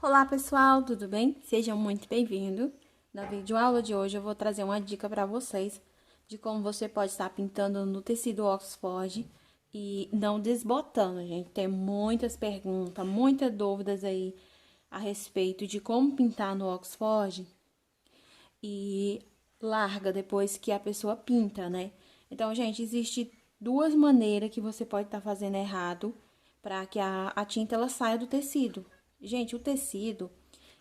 Olá pessoal, tudo bem? Sejam muito bem-vindos. Na videoaula de hoje eu vou trazer uma dica para vocês de como você pode estar pintando no tecido Oxford e não desbotando, gente. Tem muitas perguntas, muitas dúvidas aí a respeito de como pintar no Oxford e larga depois que a pessoa pinta, né? Então, gente, existe duas maneiras que você pode estar fazendo errado para que a tinta ela saia do tecido. Gente, o tecido,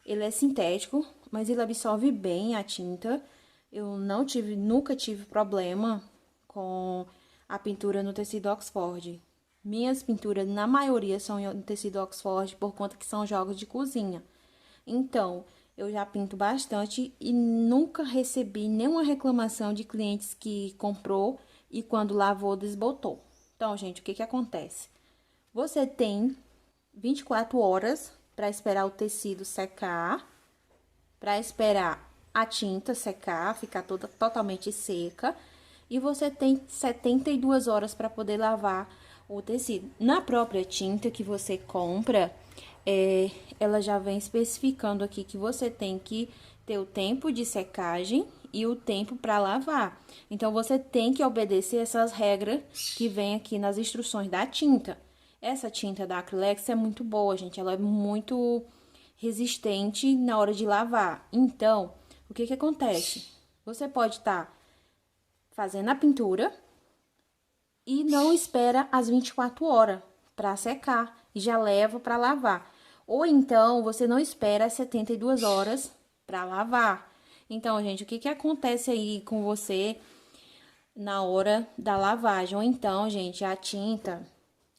ele é sintético, mas ele absorve bem a tinta. Eu nunca tive problema com a pintura no tecido Oxford. Minhas pinturas, na maioria, são em tecido Oxford por conta que são jogos de cozinha. Então, eu já pinto bastante e nunca recebi nenhuma reclamação de clientes que comprou e quando lavou desbotou. Então, gente, o que que acontece? Você tem 24 horas para esperar o tecido secar, para esperar a tinta secar, ficar toda totalmente seca, e você tem 72 horas para poder lavar o tecido. Na própria tinta que você compra, ela já vem especificando aqui que você tem que ter o tempo de secagem e o tempo para lavar. Então, você tem que obedecer essas regras que vem aqui nas instruções da tinta. Essa tinta da Acrylex é muito boa, gente. Ela é muito resistente na hora de lavar. Então, o que que acontece? Você pode estar fazendo a pintura e não espera as 24 horas para secar e já leva para lavar. Ou então, você não espera as 72 horas para lavar. Então, gente, o que que acontece aí com você na hora da lavagem? Ou então, gente, a tinta,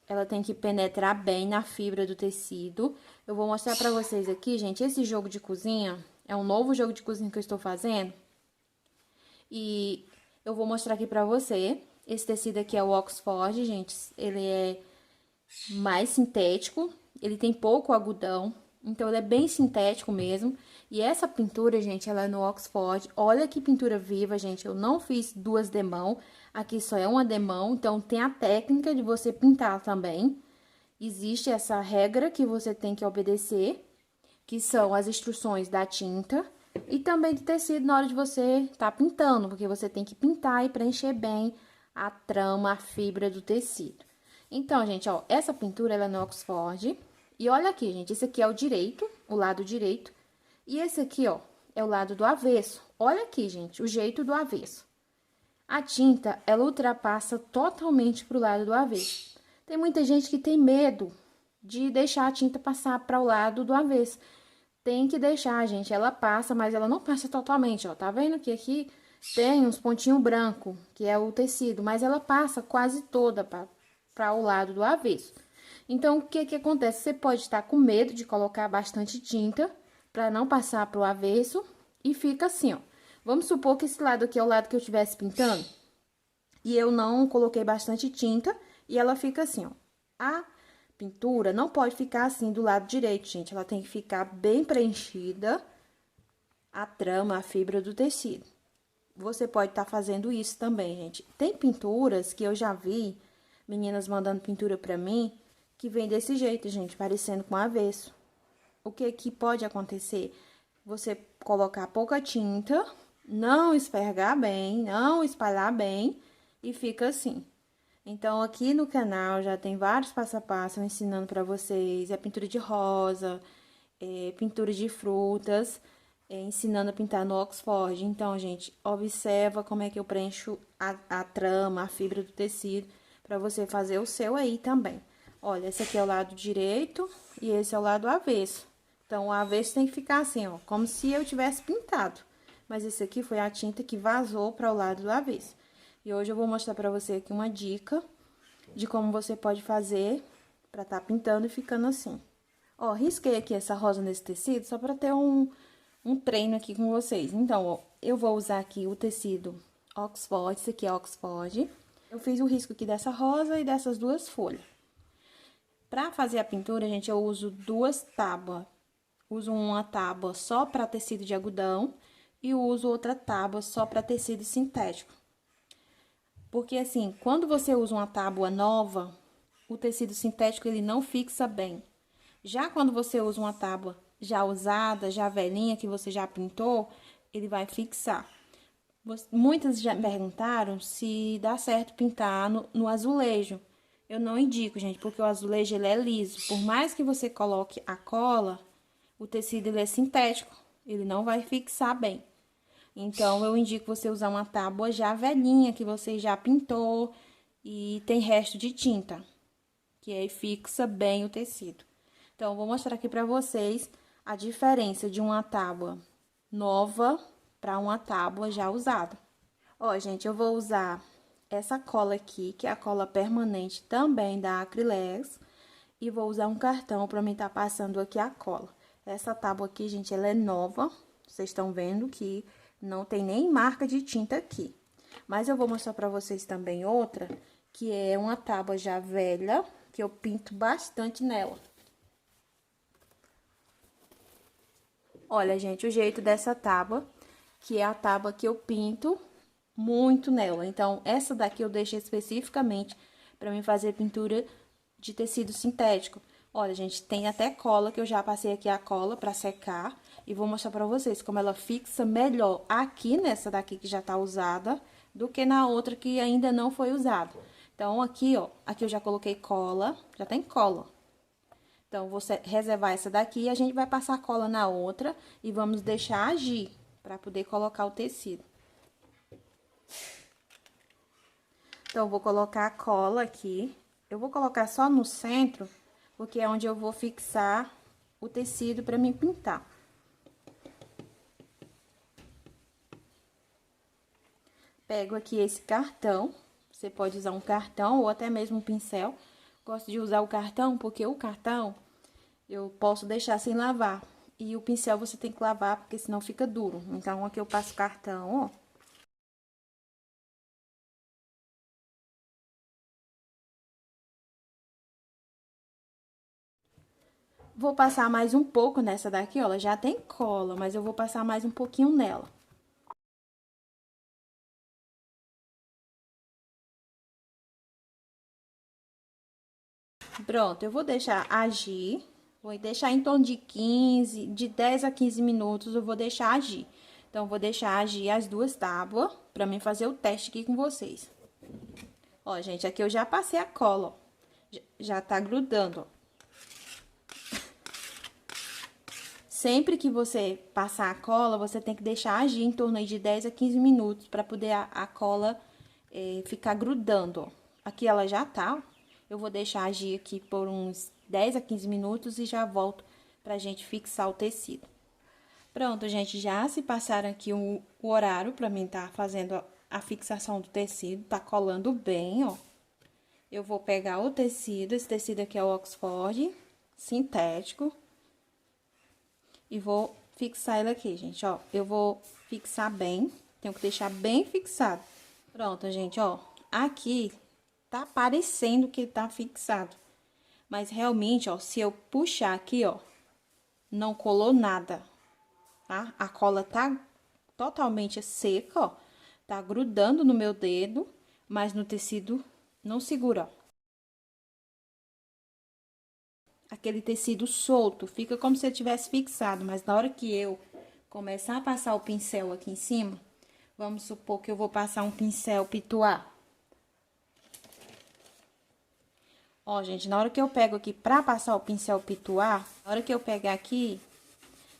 ela tem que penetrar bem na fibra do tecido. Eu vou mostrar pra vocês aqui, gente, esse jogo de cozinha é um novo jogo de cozinha que eu estou fazendo. E eu vou mostrar aqui pra você. Esse tecido aqui é o Oxford, gente. Ele é mais sintético, ele tem pouco algodão, então ele é bem sintético mesmo. E essa pintura, gente, ela é no Oxford. Olha que pintura viva, gente. Eu não fiz duas demão, aqui só é uma demão, então tem a técnica de você pintar também. Existe essa regra que você tem que obedecer, que são as instruções da tinta e também do tecido na hora de você estar pintando, porque você tem que pintar e preencher bem a trama, a fibra do tecido. Então, gente, ó, essa pintura ela é no Oxford. E olha aqui, gente, esse aqui é o direito, o lado direito. E esse aqui, ó, é o lado do avesso. Olha aqui, gente, o jeito do avesso. A tinta, ela ultrapassa totalmente pro lado do avesso. Tem muita gente que tem medo de deixar a tinta passar para o lado do avesso. Tem que deixar, gente, ela passa, mas ela não passa totalmente, ó. Tá vendo que aqui tem uns pontinhos branco, que é o tecido, mas ela passa quase toda para o lado do avesso. Então, o que que acontece? Você pode estar com medo de colocar bastante tinta para não passar para o avesso e fica assim, ó. Vamos supor que esse lado aqui é o lado que eu estivesse pintando e eu não coloquei bastante tinta e ela fica assim, ó. A pintura não pode ficar assim do lado direito, gente. Ela tem que ficar bem preenchida a trama, a fibra do tecido. Você pode estar fazendo isso também, gente. Tem pinturas que eu já vi, meninas mandando pintura pra mim, que vem desse jeito, gente, parecendo com avesso. O que que pode acontecer? Você colocar pouca tinta, não esfregar bem, não espalhar bem e fica assim. Então, aqui no canal já tem vários passo a passo ensinando pra vocês a pintura de rosa, pintura de frutas, ensinando a pintar no Oxford. Então, gente, observa como é que eu preencho a trama, a fibra do tecido, pra você fazer o seu aí também. Olha, esse aqui é o lado direito e esse é o lado avesso. Então, o avesso tem que ficar assim, ó, como se eu tivesse pintado. Mas esse aqui foi a tinta que vazou para o lado do avesso. E hoje eu vou mostrar pra você aqui uma dica de como você pode fazer pra tá pintando e ficando assim. Ó, risquei aqui essa rosa nesse tecido só pra ter um treino aqui com vocês. Então, ó, eu vou usar aqui o tecido Oxford, esse aqui é Oxford. Eu fiz o risco aqui dessa rosa e dessas duas folhas. Pra fazer a pintura, gente, eu uso duas tábuas. Uso uma tábua só pra tecido de algodão e uso outra tábua só pra tecido sintético. Porque, assim, quando você usa uma tábua nova, o tecido sintético, ele não fixa bem. Já quando você usa uma tábua já usada, já velhinha, que você já pintou, ele vai fixar. Muitas já perguntaram se dá certo pintar no azulejo. Eu não indico, gente, porque o azulejo ele é liso. Por mais que você coloque a cola, o tecido ele é sintético, ele não vai fixar bem. Então, eu indico você usar uma tábua já velhinha, que você já pintou e tem resto de tinta, que aí fixa bem o tecido. Então, eu vou mostrar aqui pra vocês a diferença de uma tábua nova para uma tábua já usada. Ó, gente, eu vou usar essa cola aqui, que é a cola permanente também da Acrylex, e vou usar um cartão para mim estar passando aqui a cola. Essa tábua aqui, gente, ela é nova, vocês estão vendo que não tem nem marca de tinta aqui. Mas eu vou mostrar para vocês também outra, que é uma tábua já velha, que eu pinto bastante nela. Olha, gente, o jeito dessa tábua, que é a tábua que eu pinto muito nela. Então, essa daqui eu deixei especificamente para mim fazer pintura de tecido sintético. Olha, gente, tem até cola, que eu já passei aqui a cola para secar. E vou mostrar para vocês como ela fixa melhor aqui nessa daqui que já tá usada, do que na outra que ainda não foi usada. Então, aqui, ó, aqui eu já coloquei cola, já tem cola. Então, vou reservar essa daqui e a gente vai passar cola na outra e vamos deixar agir para poder colocar o tecido. Então, vou colocar a cola aqui. Eu vou colocar só no centro, porque é onde eu vou fixar o tecido para mim pintar. Pego aqui esse cartão, você pode usar um cartão ou até mesmo um pincel. Gosto de usar o cartão porque o cartão eu posso deixar sem lavar. E o pincel você tem que lavar, porque senão fica duro. Então, aqui eu passo cartão, ó. Vou passar mais um pouco nessa daqui, ó, ela já tem cola, mas eu vou passar mais um pouquinho nela. Pronto, eu vou deixar agir, vou deixar em torno de 15, de 10 a 15 minutos eu vou deixar agir. Então, eu vou deixar agir as duas tábuas pra mim fazer o teste aqui com vocês. Ó, gente, aqui eu já passei a cola, ó, já tá grudando, ó. Sempre que você passar a cola, você tem que deixar agir em torno aí de 10 a 15 minutos para poder a cola ficar grudando, ó. Aqui ela já tá, ó. Eu vou deixar agir aqui por uns 10 a 15 minutos e já volto pra gente fixar o tecido. Pronto, gente, já se passaram aqui o horário pra mim tá fazendo a fixação do tecido, tá colando bem, ó. Eu vou pegar o tecido, esse tecido aqui é o Oxford sintético. E vou fixar ele aqui, gente, ó. Eu vou fixar bem, tenho que deixar bem fixado. Pronto, gente, ó. Aqui tá parecendo que tá fixado. Mas realmente, ó, se eu puxar aqui, ó, não colou nada, tá? A cola tá totalmente seca, ó. Tá grudando no meu dedo, mas no tecido não segura, ó. Aquele tecido solto, fica como se eu tivesse fixado, mas na hora que eu começar a passar o pincel aqui em cima, vamos supor que eu vou passar um pincel pituá. Ó, gente, na hora que eu pego aqui pra passar o pincel pituá, na hora que eu pegar aqui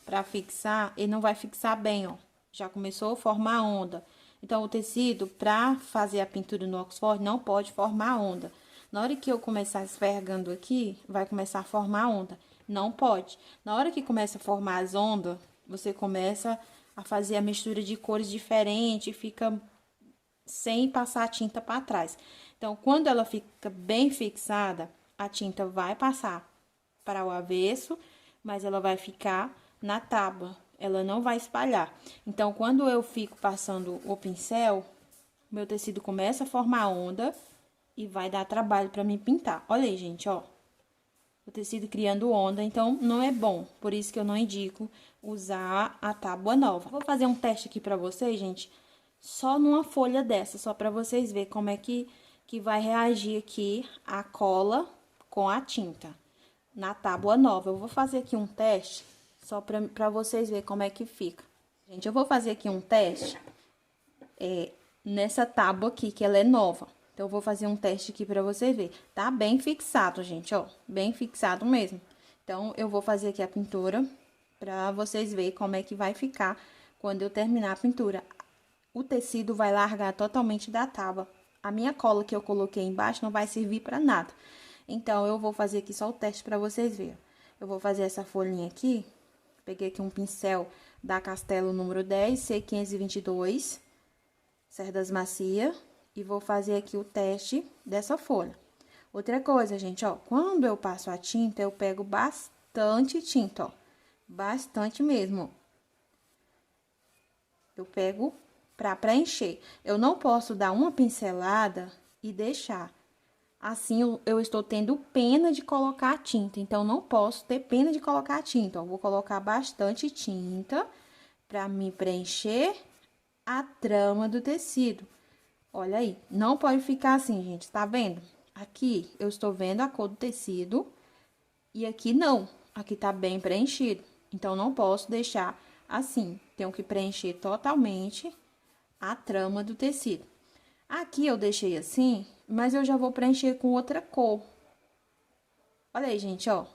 pra fixar, ele não vai fixar bem, ó. Já começou a formar onda. Então, o tecido, pra fazer a pintura no Oxford, não pode formar onda. Na hora que eu começar esfregando aqui, vai começar a formar onda. Não pode. Na hora que começa a formar as ondas, você começa a fazer a mistura de cores diferentes, fica sem passar a tinta para trás. Então, quando ela fica bem fixada, a tinta vai passar para o avesso, mas ela vai ficar na tábua, ela não vai espalhar. Então, quando eu fico passando o pincel, meu tecido começa a formar onda e vai dar trabalho para mim pintar. Olha aí, gente, ó. O tecido criando onda, então não é bom. Por isso que eu não indico usar a tábua nova. Vou fazer um teste aqui pra vocês, gente, só numa folha dessa, só pra vocês verem como é que vai reagir aqui a cola com a tinta na tábua nova. Eu vou fazer aqui um teste Só pra vocês verem como é que fica. Gente, eu vou fazer aqui um teste nessa tábua aqui, que ela é nova. Então, eu vou fazer um teste aqui pra vocês verem. Tá bem fixado, gente, ó. Bem fixado mesmo. Então, eu vou fazer aqui a pintura pra vocês verem como é que vai ficar quando eu terminar a pintura. O tecido vai largar totalmente da tábua. A minha cola que eu coloquei embaixo não vai servir pra nada. Então, eu vou fazer aqui só o teste pra vocês verem. Eu vou fazer essa folhinha aqui. Peguei aqui um pincel da Castelo número 10, C522, cerdas macia, e vou fazer aqui o teste dessa folha. Outra coisa, gente, ó, quando eu passo a tinta, eu pego bastante tinta, ó, bastante mesmo. Eu pego pra preencher. Eu não posso dar uma pincelada e deixar. Assim, eu estou tendo pena de colocar a tinta, então, não posso ter pena de colocar a tinta, ó. Vou colocar bastante tinta pra me preencher a trama do tecido. Olha aí, não pode ficar assim, gente, tá vendo? Aqui, eu estou vendo a cor do tecido e aqui não, aqui tá bem preenchido. Então, não posso deixar assim, tenho que preencher totalmente a trama do tecido. Aqui eu deixei assim, mas eu já vou preencher com outra cor. Olha aí, gente, ó.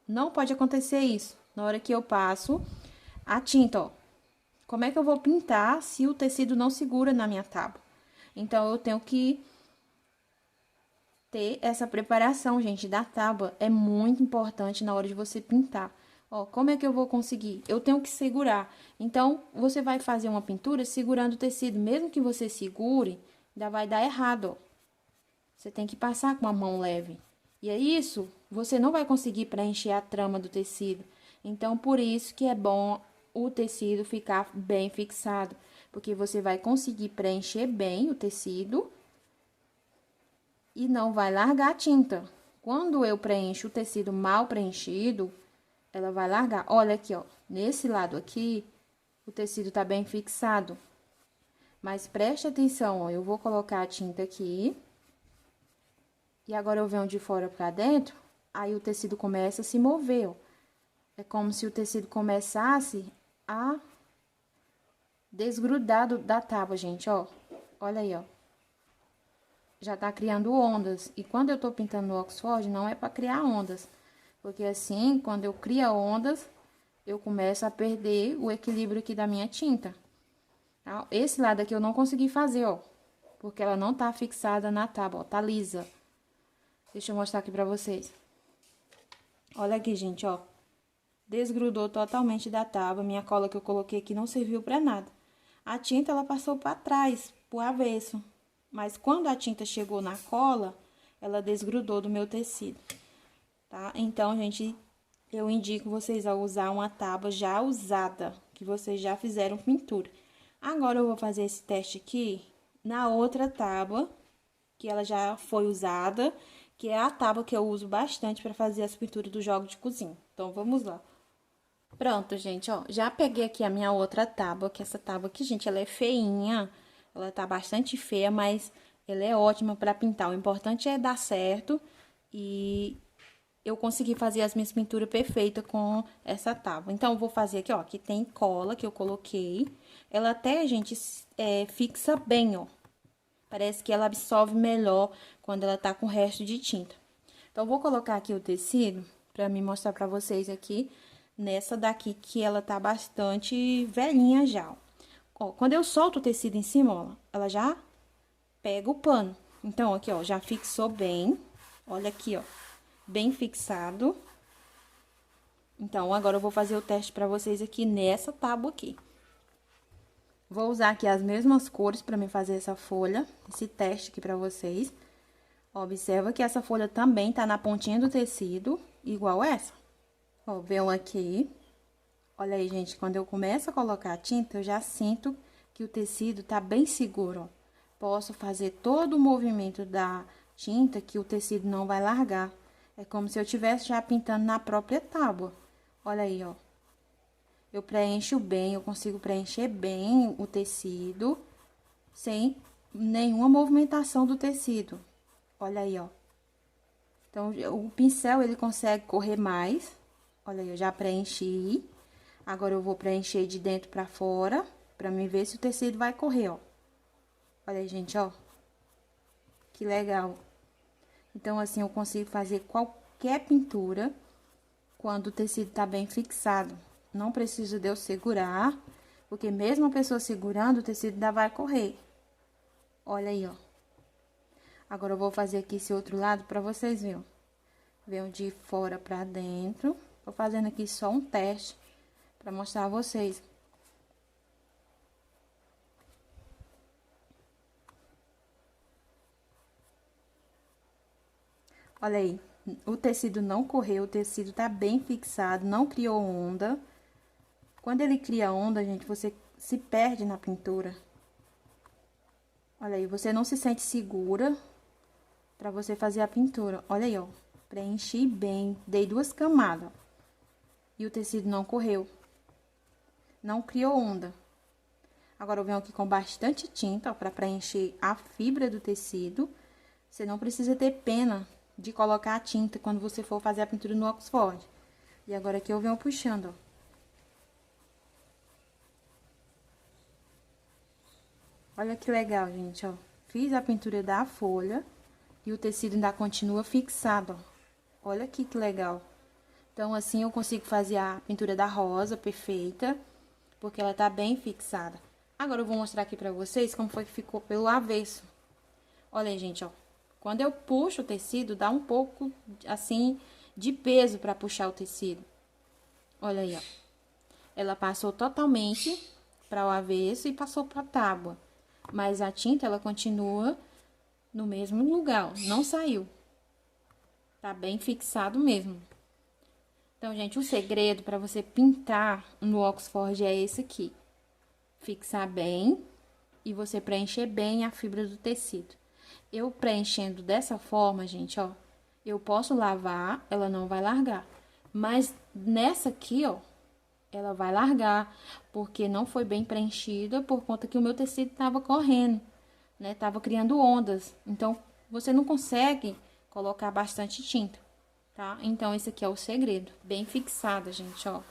Não pode acontecer isso na hora que eu passo a tinta, ó. Como é que eu vou pintar se o tecido não segura na minha tábua? Então, eu tenho que ter essa preparação, gente, da tábua. É muito importante na hora de você pintar. Ó, como é que eu vou conseguir? Eu tenho que segurar. Então, você vai fazer uma pintura segurando o tecido. Mesmo que você segure, ainda vai dar errado, ó. Você tem que passar com a mão leve. E é isso, você não vai conseguir preencher a trama do tecido. Então, por isso que é bom o tecido ficar bem fixado. Porque você vai conseguir preencher bem o tecido e não vai largar a tinta. Quando eu preencho o tecido mal preenchido, ela vai largar. Olha aqui, ó, nesse lado aqui, o tecido tá bem fixado. Mas preste atenção, ó, eu vou colocar a tinta aqui. E agora eu venho de fora pra dentro, aí o tecido começa a se mover, ó. É como se o tecido começasse a desgrudar da tábua, gente, ó. Olha aí, ó. Já tá criando ondas. E quando eu tô pintando no Oxford, não é pra criar ondas. Porque assim, quando eu crio ondas, eu começo a perder o equilíbrio aqui da minha tinta. Tá? Esse lado aqui eu não consegui fazer, ó. Porque ela não tá fixada na tábua, ó. Tá lisa. Deixa eu mostrar aqui pra vocês. Olha aqui, gente, ó. Desgrudou totalmente da tábua. Minha cola que eu coloquei aqui não serviu pra nada. A tinta, ela passou pra trás, pro avesso. Mas quando a tinta chegou na cola, ela desgrudou do meu tecido, tá? Então, gente, eu indico vocês a usar uma tábua já usada, que vocês já fizeram pintura. Agora, eu vou fazer esse teste aqui na outra tábua, que ela já foi usada, que é a tábua que eu uso bastante para fazer as pinturas do jogo de cozinha. Então, vamos lá. Pronto, gente, ó, já peguei aqui a minha outra tábua, que essa tábua aqui, gente, ela é feinha, ela tá bastante feia, mas ela é ótima para pintar. O importante é dar certo e eu consegui fazer as minhas pinturas perfeitas com essa tábua. Então, eu vou fazer aqui, ó, que tem cola que eu coloquei. Ela até, gente, fixa bem, ó. Parece que ela absorve melhor quando ela tá com o resto de tinta. Então, eu vou colocar aqui o tecido pra me mostrar pra vocês aqui, nessa daqui, que ela tá bastante velhinha já, ó. Quando eu solto o tecido em cima, ó, ela já pega o pano. Então, aqui, ó, já fixou bem. Olha aqui, ó, bem fixado. Então, agora eu vou fazer o teste pra vocês aqui nessa tábua aqui. Vou usar aqui as mesmas cores pra me fazer essa folha, esse teste aqui pra vocês. Observa que essa folha também tá na pontinha do tecido, igual essa. Ó, venho aqui. Olha aí, gente, quando eu começo a colocar a tinta, eu já sinto que o tecido tá bem seguro, ó. Posso fazer todo o movimento da tinta que o tecido não vai largar. É como se eu estivesse já pintando na própria tábua. Olha aí, ó. Eu preencho bem, eu consigo preencher bem o tecido, sem nenhuma movimentação do tecido. Olha aí, ó. Então, o pincel, ele consegue correr mais. Olha aí, eu já preenchi. Agora, eu vou preencher de dentro pra fora, pra mim ver se o tecido vai correr, ó. Olha aí, gente, ó. Que legal. Então, assim, eu consigo fazer qualquer pintura quando o tecido tá bem fixado. Não precisa de eu segurar, porque mesmo a pessoa segurando, o tecido ainda vai correr. Olha aí, ó. Agora, eu vou fazer aqui esse outro lado pra vocês verem, ó. Venho de fora pra dentro. Tô fazendo aqui só um teste pra mostrar a vocês. Olha aí, o tecido não correu, o tecido tá bem fixado, não criou onda. Quando ele cria onda, gente, você se perde na pintura. Olha aí, você não se sente segura pra você fazer a pintura. Olha aí, ó, preenchi bem, dei 2 camadas. E o tecido não correu, não criou onda. Agora, eu venho aqui com bastante tinta, ó, pra preencher a fibra do tecido. Você não precisa ter pena de colocar a tinta quando você for fazer a pintura no Oxford. E agora aqui eu venho puxando, ó. Olha que legal, gente, ó. Fiz a pintura da folha e o tecido ainda continua fixado, ó. Olha aqui que legal. Então, assim, eu consigo fazer a pintura da rosa perfeita, porque ela tá bem fixada. Agora, eu vou mostrar aqui pra vocês como foi que ficou pelo avesso. Olha aí, gente, ó. Quando eu puxo o tecido, dá um pouco, assim, de peso pra puxar o tecido. Olha aí, ó. Ela passou totalmente para o avesso e passou para a tábua. Mas a tinta, ela continua no mesmo lugar, ó, não saiu. Tá bem fixado mesmo. Então, gente, o segredo para você pintar no Oxford é esse aqui. Fixar bem e você preencher bem a fibra do tecido. Eu preenchendo dessa forma, gente, ó, eu posso lavar, ela não vai largar. Mas nessa aqui, ó, ela vai largar, porque não foi bem preenchida, por conta que o meu tecido tava correndo, né? Tava criando ondas. Então, você não consegue colocar bastante tinta, tá? Então, esse aqui é o segredo. Bem fixada, gente, ó.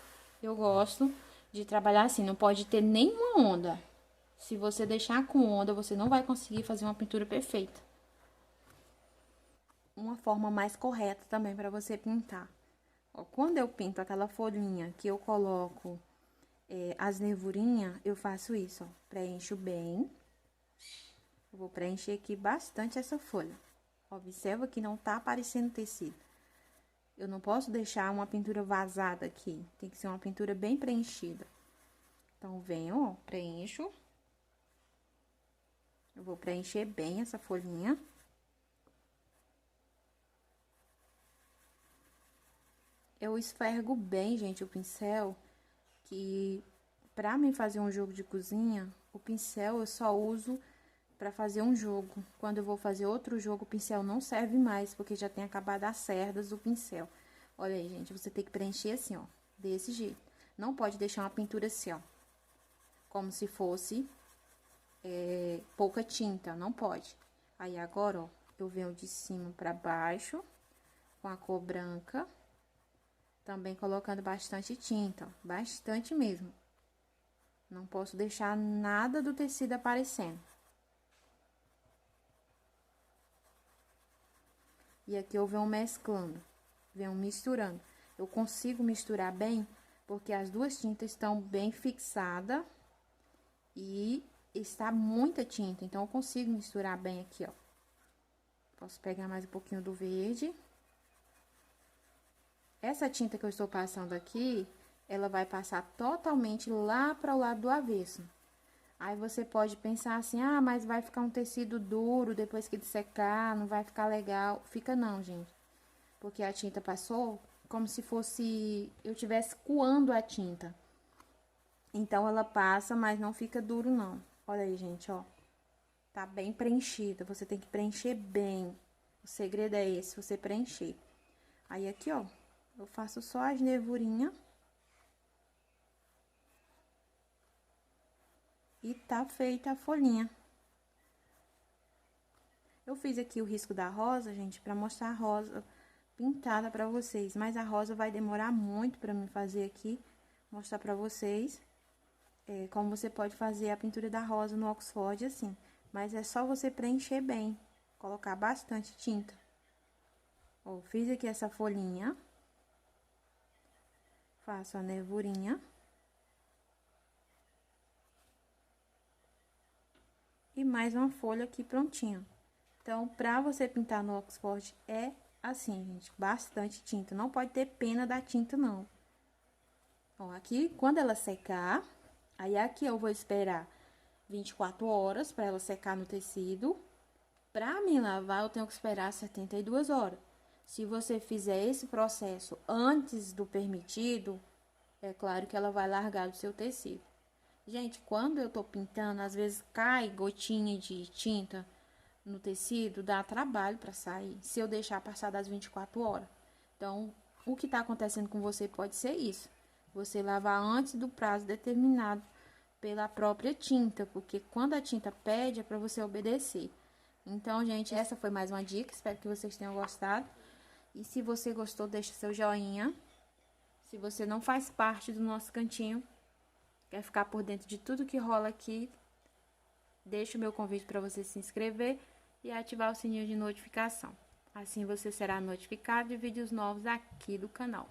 Eu gosto de trabalhar assim, não pode ter nenhuma onda. Se você deixar com onda, você não vai conseguir fazer uma pintura perfeita. Uma forma mais correta também para você pintar. Ó, quando eu pinto aquela folhinha que eu coloco as nervurinhas, eu faço isso, ó. Preencho bem. Eu vou preencher aqui bastante essa folha. Observa que não tá aparecendo tecido. Eu não posso deixar uma pintura vazada aqui. Tem que ser uma pintura bem preenchida. Então, venho, ó, preencho. Eu vou preencher bem essa folhinha. Eu esfrego bem, gente, o pincel, que pra mim fazer um jogo de cozinha, o pincel eu só uso pra fazer um jogo. Quando eu vou fazer outro jogo, o pincel não serve mais, porque já tem acabado as cerdas do pincel. Olha aí, gente, você tem que preencher assim, ó, desse jeito. Não pode deixar uma pintura assim, ó, como se fosse pouca tinta, não pode. Aí, agora, ó, eu venho de cima pra baixo, com a cor branca, também colocando bastante tinta, ó, bastante mesmo. Não posso deixar nada do tecido aparecendo. E aqui eu venho mesclando, venho misturando. Eu consigo misturar bem, porque as duas tintas estão bem fixadas e está muita tinta, então eu consigo misturar bem aqui, ó. Posso pegar mais um pouquinho do verde. Essa tinta que eu estou passando aqui, ela vai passar totalmente lá para o lado do avesso. Aí, você pode pensar assim, ah, mas vai ficar um tecido duro depois que ele secar, não vai ficar legal. Fica não, gente. Porque a tinta passou como se fosse, eu tivesse coando a tinta. Então, ela passa, mas não fica duro, não. Olha aí, gente, ó. Tá bem preenchida, você tem que preencher bem. O segredo é esse, você preencher. Aí, aqui, ó, eu faço só as nervurinhas. E tá feita a folhinha. Eu fiz aqui o risco da rosa, gente, pra mostrar a rosa pintada pra vocês. Mas a rosa vai demorar muito pra mim fazer aqui, mostrar pra vocês como você pode fazer a pintura da rosa no Oxford assim. Mas é só você preencher bem, colocar bastante tinta. Ó, fiz aqui essa folhinha. Faço a nervurinha. E mais uma folha aqui prontinha. Então, pra você pintar no Oxford é assim, gente, bastante tinta. Não pode ter pena da tinta, não. Ó, aqui, quando ela secar, aí aqui eu vou esperar 24 horas para ela secar no tecido. Pra mim lavar, eu tenho que esperar 72 horas. Se você fizer esse processo antes do permitido, é claro que ela vai largar do seu tecido. Gente, quando eu tô pintando, às vezes cai gotinha de tinta no tecido, dá trabalho para sair, se eu deixar passar das 24 horas. Então, o que tá acontecendo com você pode ser isso. Você lavar antes do prazo determinado pela própria tinta, porque quando a tinta pede é para você obedecer. Então, gente, essa foi mais uma dica, espero que vocês tenham gostado. E se você gostou, deixa seu joinha. Se você não faz parte do nosso cantinho, quer ficar por dentro de tudo que rola aqui, deixa o meu convite para você se inscrever e ativar o sininho de notificação. Assim você será notificado de vídeos novos aqui do canal.